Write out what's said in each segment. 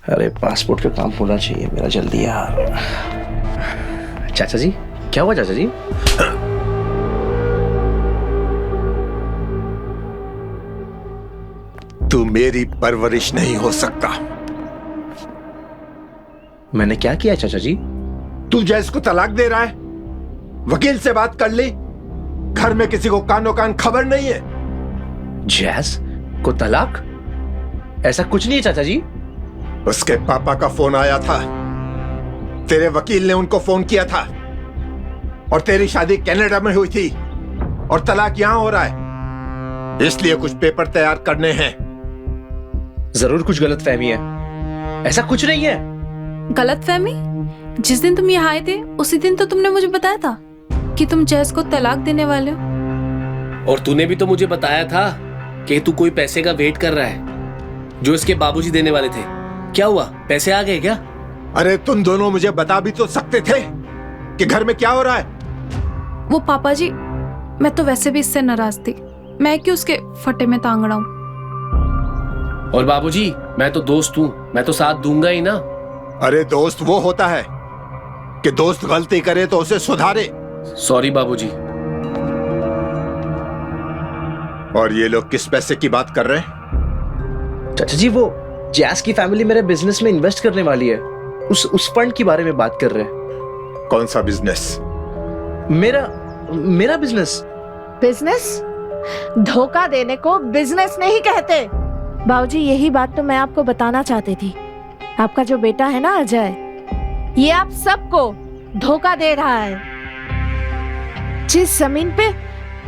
अरे पासपोर्ट का काम होना चाहिए मेरा जल्दी यार। चाचा जी, क्या हुआ चाचा जी? तू मेरी परवरिश नहीं हो सकता। मैंने क्या किया चाचा जी? तू जैस को तलाक दे रहा है, वकील से बात कर ली, घर में किसी को कानो कान खबर नहीं है। जैस को तलाक? ऐसा कुछ नहीं है चाचा जी। उसके पापा का फोन आया था, तेरे वकील ने उनको फोन किया था, और तेरी शादी कनाडा में हुई थी और तलाक यहां हो रहा है, इसलिए कुछ पेपर तैयार करने हैं। जरूर कुछ गलतफहमी है, ऐसा कुछ नहीं है। गलतफहमी? जिस दिन तुम यहाँ आए थे उसी दिन तो तुमने मुझे बताया था कि तुम जैस को तलाक देने वाले हो। और तूने भी तो मुझे बताया था कि तू कोई पैसे का वेट कर रहा है जो इसके बाबूजी देने वाले थे। क्या हुआ, पैसे आ गए क्या? अरे तुम दोनों मुझे बता भी तो सकते थे कि घर में क्या हो रहा है। वो पापा जी, मैं तो वैसे भी इससे नाराज थी, मैं क्यों उसके फटे में टांग रहा हूँ। और बाबूजी, मैं तो दोस्त हूँ, मैं तो साथ दूंगा ही ना। अरे दोस्त वो होता है कि दोस्त गलती करे तो उसे सुधारे। सॉरी बाबूजी। और ये लोग किस पैसे की बात कर रहे हैं? चाचा जी, वो जैस की फैमिली मेरे बिजनेस में इन्वेस्ट करने वाली है, उस फंड के बारे में बात कर रहे हैं। कौन सा बिजनेस? मेरा बिजनेस। बिजनेस? धोखा देने को बिजनेस नहीं कहते। बाबूजी, यही बात तो मैं आपको बताना चाहती थी। आपका जो बेटा है ना अजय, ये आप सबको धोखा दे रहा है। जिस जमीन पे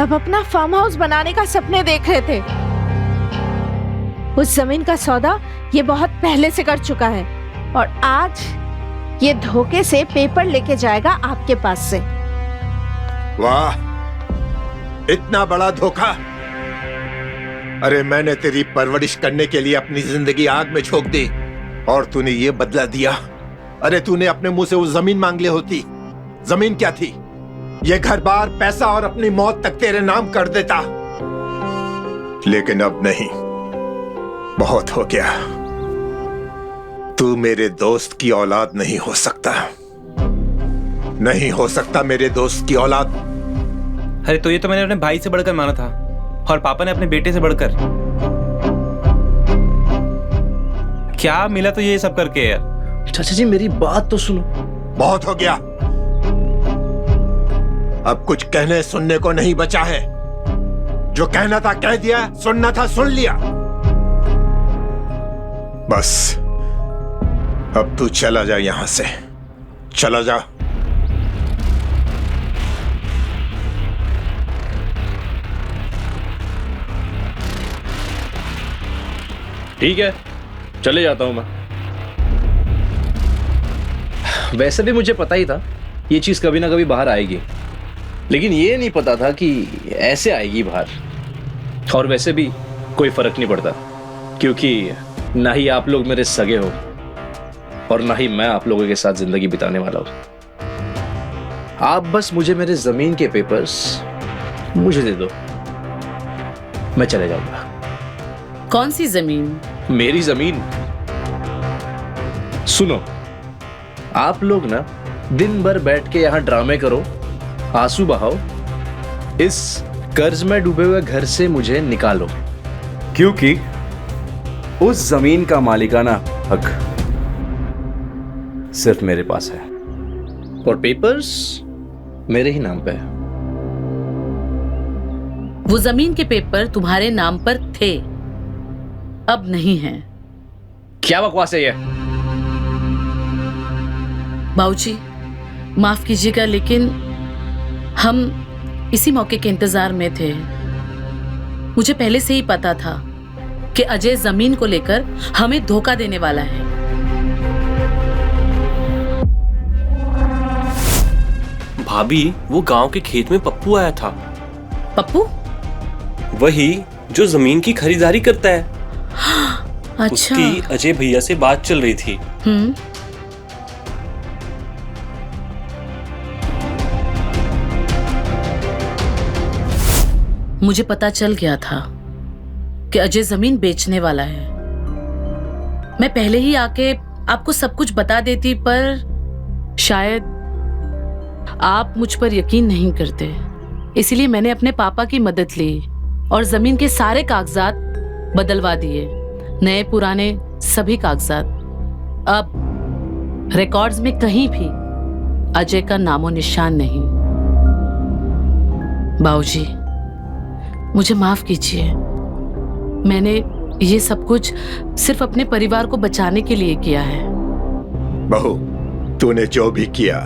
आप अपना फार्म हाउस बनाने का सपने देख रहे थे, उस जमीन का सौदा ये बहुत पहले से कर चुका है, और आज ये धोखे से पेपर लेके जाएगा आपके पास से। वाह, इतना बड़ा धोखा! अरे मैंने तेरी परवरिश करने के लिए अपनी जिंदगी आग में झोंक दी, और तूने ये बदला दिया। अरे तूने अपने मुंह से वो जमीन मांग ली होती। जमीन क्या थी? ये घर बार, पैसा और अपनी मौत तक तेरे नाम कर देता। लेकिन अब नहीं, बहुत हो गया। तू मेरे दोस्त की औलाद नहीं हो सकता, नहीं हो सकता मेरे दोस्त की औलाद। अरे तो ये तो मैंने अपने भाई से बढ़कर माना था, और पापा ने अपने बेटे से बढ़कर। क्या मिला तो ये सब करके यार। चाचा जी, मेरी बात तो सुनो। बहुत हो गया, अब कुछ कहने सुनने को नहीं बचा है। जो कहना था कह दिया, सुनना था सुन लिया। बस अब तू चला जा यहां से, चला जा। ठीक है, चले जाता हूं मैं। वैसे भी मुझे पता ही था ये चीज कभी ना कभी बाहर आएगी, लेकिन ये नहीं पता था कि ऐसे आएगी बाहर। और वैसे भी कोई फर्क नहीं पड़ता, क्योंकि ना ही आप लोग मेरे सगे हो और ना ही मैं आप लोगों के साथ जिंदगी बिताने वाला हूं। आप बस मुझे मेरे जमीन के पेपर्स मुझे दे दो, मैं चले जाऊंगा। कौन सी जमीन? मेरी जमीन। सुनो, आप लोग ना दिन भर बैठ के यहां ड्रामे करो, आंसू बहाओ, इस कर्ज में डूबे हुए घर से मुझे निकालो, क्योंकि उस जमीन का मालिकाना हक सिर्फ मेरे पास है, और पेपर्स मेरे ही नाम पे है। वो जमीन के पेपर तुम्हारे नाम पर थे, अब नहीं है। क्या बकवास है ये? बाबूजी, माफ कीजिएगा, लेकिन हम इसी मौके के इंतजार में थे। मुझे पहले से ही पता था कि अजय जमीन को लेकर हमें धोखा देने वाला है। भाभी, वो गांव के खेत में पप्पू आया था। पप्पू? वही जो जमीन की खरीदारी करता है। अच्छा। उसकी अजय भैया से बात चल रही थी। मुझे पता चल गया था कि अजय जमीन बेचने वाला है। मैं पहले ही आके आपको सब कुछ बता देती, पर शायद आप मुझ पर यकीन नहीं करते। इसीलिए मैंने अपने पापा की मदद ली और जमीन के सारे कागजात बदलवा दिए, नए पुराने सभी कागजात। अब रिकॉर्ड्स में कहीं भी अजय का नामो निशान नहीं। बाबूजी, मुझे माफ कीजिए। मैंने ये सब कुछ सिर्फ अपने परिवार को बचाने के लिए किया है। बहू, तूने जो भी किया,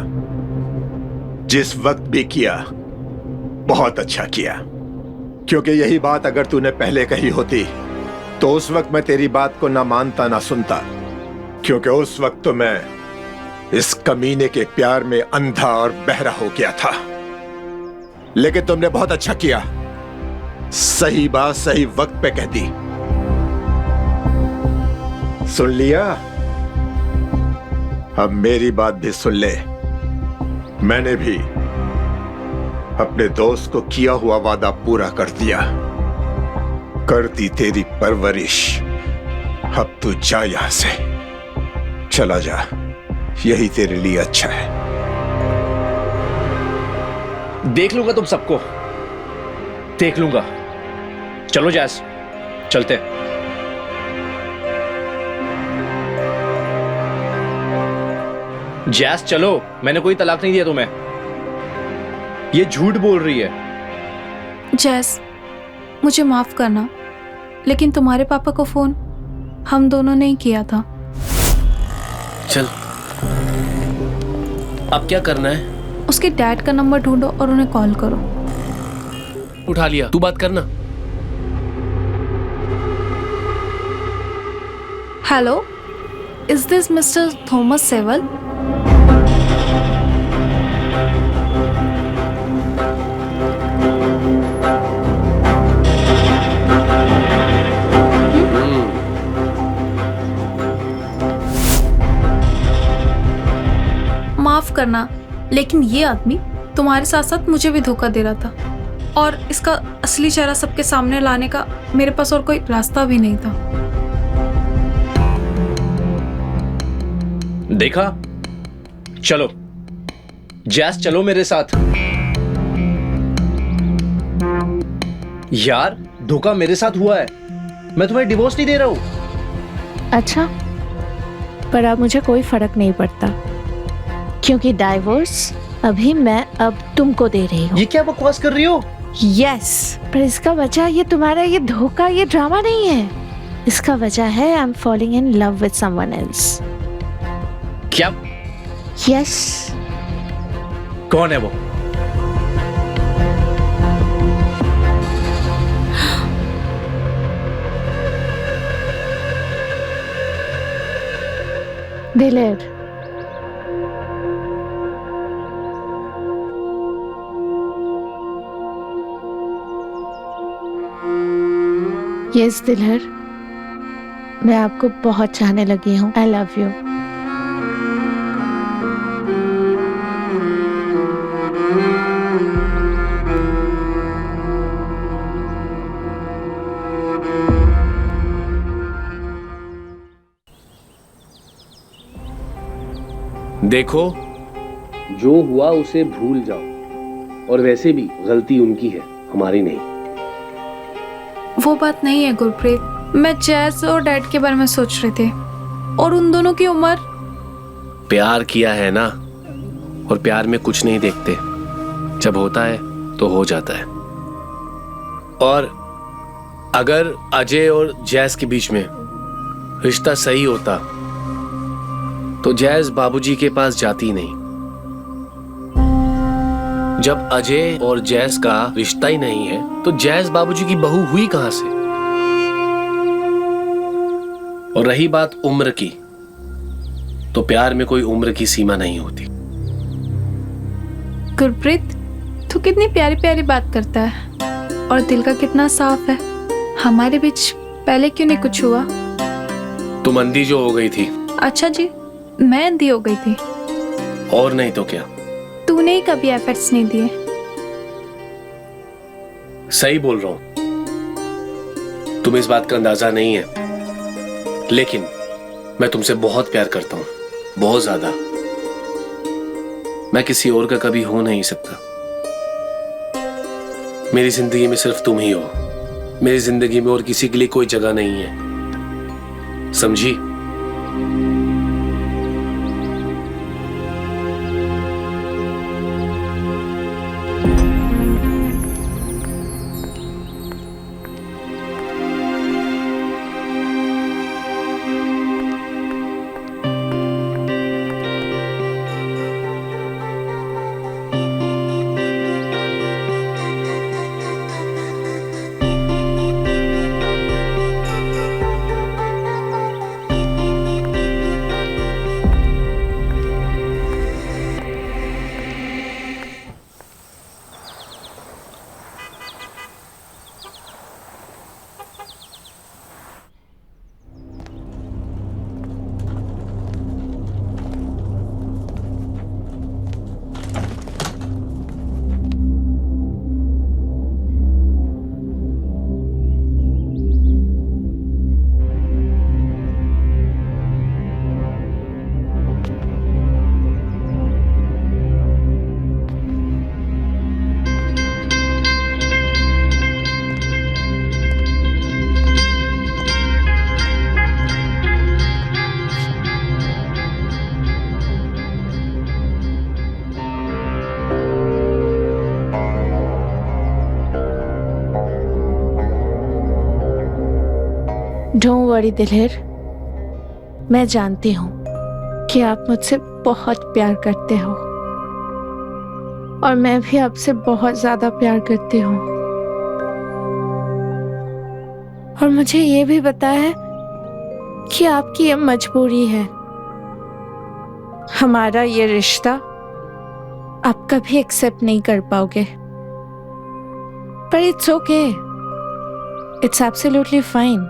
जिस वक्त भी किया, बहुत अच्छा किया। क्योंकि यही बात अगर तूने पहले कही होती तो उस वक्त मैं तेरी बात को ना मानता ना सुनता, क्योंकि उस वक्त तो मैं इस कमीने के प्यार में अंधा और बहरा हो गया था। लेकिन तुमने बहुत अच्छा किया, सही बात सही वक्त पे कह दी। सुन लिया? अब मेरी बात भी सुन ले। मैंने भी अपने दोस्त को किया हुआ वादा पूरा कर दिया, कर दी तेरी परवरिश। अब तू जा यहां से, चला जा, यही तेरे लिए अच्छा है। देख लूंगा तुम सबको, देख लूंगा। चलो जैस, चलते। जैस चलो, मैंने कोई तलाक नहीं दिया तुम्हें। ये झूठ बोल रही है। जैस, मुझे माफ करना, लेकिन तुम्हारे पापा को फोन हम दोनों ने ही किया था। चल, अब क्या करना है? उसके डैड का नंबर ढूंढो और उन्हें कॉल करो। उठा लिया, तू बात करना। Hello, is this mister Thomas Sewell? माफ करना, लेकिन ये आदमी तुम्हारे साथ साथ मुझे भी धोखा दे रहा था, और इसका असली चेहरा सबके सामने लाने का मेरे पास और कोई रास्ता भी नहीं था। देखा? चलो जैस, चलो मेरे साथ। यार, धोखा मेरे साथ हुआ है, मैं तुम्हें डिवोर्स नहीं दे रहा हूं। अच्छा, पर अब मुझे कोई फर्क नहीं पड़ता, क्योंकि डाइवोर्स अभी मैं अब तुमको दे रही हूँ। ये क्या बकवास कर रही हो? यस, पर इसका वजह ये तुम्हारा ये धोखा, ये ड्रामा नहीं है। इसका वजह है I am falling in love with someone else. क्या? यस। कौन है वो? दिलेर। यस दिलहर, मैं आपको बहुत चाहने लगी हूँ। I love you. देखो, जो हुआ उसे भूल जाओ, और वैसे भी गलती उनकी है, हमारी नहीं। वो बात नहीं है गुरप्रीत, मैं जैस और डैड के बारे में सोच रहे थे, और उन दोनों की उम्र। प्यार किया है ना, और प्यार में कुछ नहीं देखते, जब होता है तो हो जाता है। और अगर अजय और जैस के बीच में रिश्ता सही होता तो जैस बाबूजी के पास जाती नहीं। जब अजय और जैस का रिश्ता ही नहीं है तो जैस बाबूजी की बहू हुई कहां से? और रही बात उम्र की, तो प्यार में कोई उम्र की सीमा नहीं होती। गुरप्रीत, तू कितनी प्यारी प्यारी बात करता है, और दिल का कितना साफ है। हमारे बीच पहले क्यों नहीं कुछ हुआ? तुम अंधी जो हो गई थी। अच्छा जी, मैं अंधी हो गई थी? और नहीं तो क्या। तूने ही कभी एफर्ट्स नहीं दिए। सही बोल रहा हूं, तुम्हें इस बात का अंदाजा नहीं है, लेकिन मैं तुमसे बहुत प्यार करता हूं, बहुत ज्यादा। मैं किसी और का कभी हो नहीं सकता। मेरी जिंदगी में सिर्फ तुम ही हो। मेरी जिंदगी में और किसी के लिए कोई जगह नहीं है, समझी? डोंट वरी दिलहेर, मैं जानती हूँ कि आप मुझसे बहुत प्यार करते हो और मैं भी आपसे बहुत ज्यादा प्यार करती हूँ। और मुझे ये भी पता है कि आपकी ये मजबूरी है। हमारा ये रिश्ता आप कभी एक्सेप्ट नहीं कर पाओगे, पर it's okay, it's absolutely fine.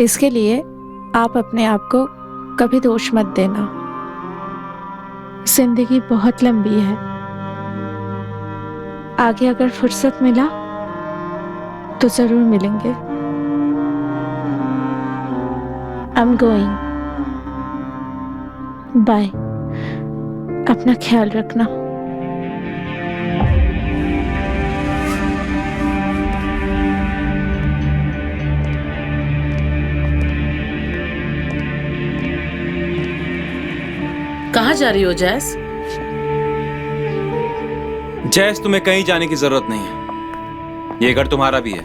इसके लिए आप अपने आप को कभी दोष मत देना। जिंदगी बहुत लंबी है, आगे अगर फुर्सत मिला तो जरूर मिलेंगे। I am going, bye. अपना ख्याल रखना। कहाँ जा रही हो जैस? जैस, तुम्हें कहीं जाने की जरूरत नहीं है, ये घर तुम्हारा भी है।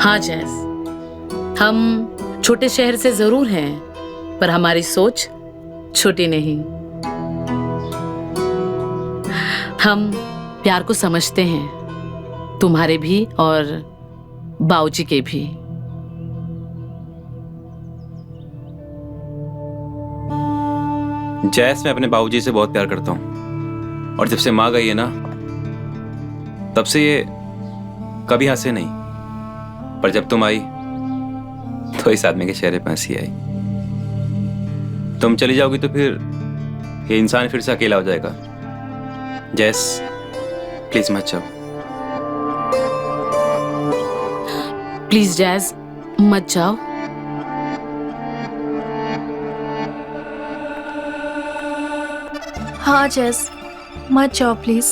हाँ जैस, हम छोटे शहर से जरूर हैं, पर हमारी सोच छोटी नहीं। हम प्यार को समझते हैं, तुम्हारे भी और बाऊजी के भी। जैस, मैं अपने बाबूजी से बहुत प्यार करता हूँ और जब से माँ गई है ना, तब से ये कभी हंसे नहीं, पर जब तुम आई तो इस आदमी के चेहरे पर हंसी आई। तुम चली जाओगी तो फिर ये इंसान फिर से अकेला हो जाएगा। जैस, प्लीज मत जाओ। प्लीज जैस, मत जाओ। हाँ जैस, मत जाओ प्लीज।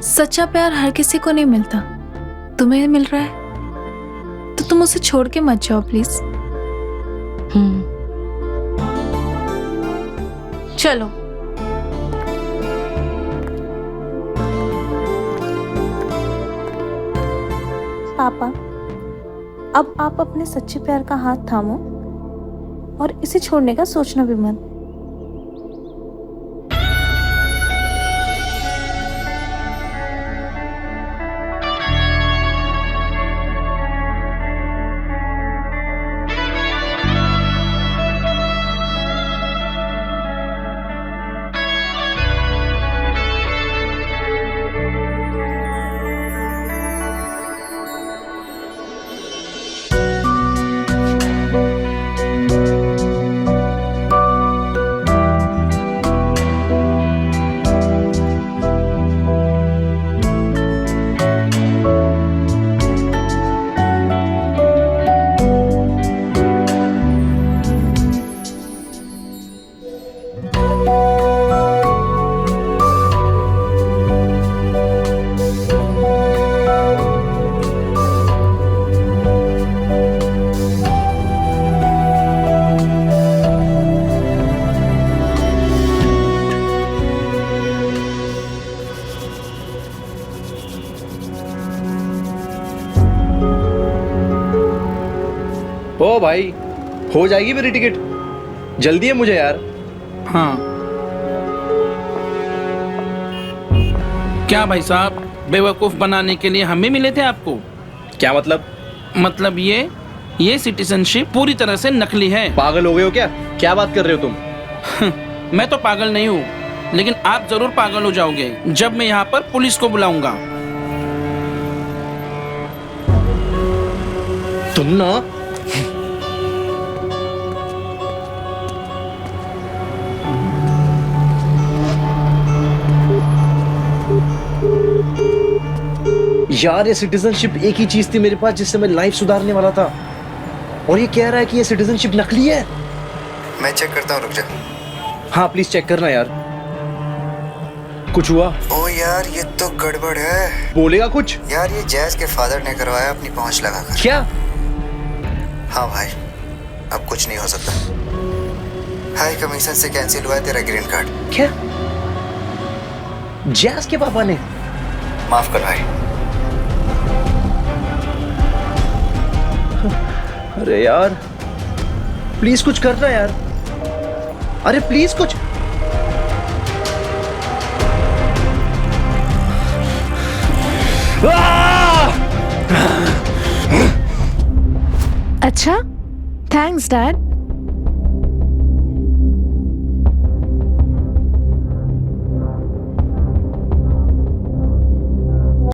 सच्चा प्यार हर किसी को नहीं मिलता। तुम्हें मिल रहा है तो तुम उसे छोड़ के मत जाओ प्लीज। चलो। पापा, अब आप अपने सच्चे प्यार का हाथ थामो और इसे छोड़ने का सोचना भी मत। ओ भाई, हो जाएगी मेरी टिकट, जल्दी है मुझे यार। हाँ क्या भाई साहब, बेवकूफ बनाने के लिए हम ही मिले थे आपको? क्या मतलब? मतलब ये सिटीजनशिप पूरी तरह से नकली है। पागल हो गए हो क्या? क्या बात कर रहे हो तुम? मैं तो पागल नहीं हूँ, लेकिन आप जरूर पागल हो जाओगे जब मैं यहाँ पर पुलिस को बुलाऊंगा। तुम ना यार, ये सिटीजनशिप एक ही चीज थी मेरे पास जिससे मैं लाइफ सुधारने वाला था, और ये कह रहा है कि ये सिटीजनशिप नकली है। मैं चेक करता हूँ, रुक जा। हाँ प्लीज चेक करना यार। कुछ हुआ? ओ यार, ये तो गड़बड़ है। बोलेगा कुछ? यार ये जैज के फादर ने करवाया अपनी पहुंच लगाकर। क्या? हाँ भाई, अब कुछ नहीं हो सकता। हाई कमीशन से कैंसिल हुआ है तेरा ग्रीन कार्ड। क्या? जैज के पापा ने? माफ कर भाई। अरे यार प्लीज कुछ करना यार, अरे प्लीज कुछ। अच्छा, थैंक्स डैड।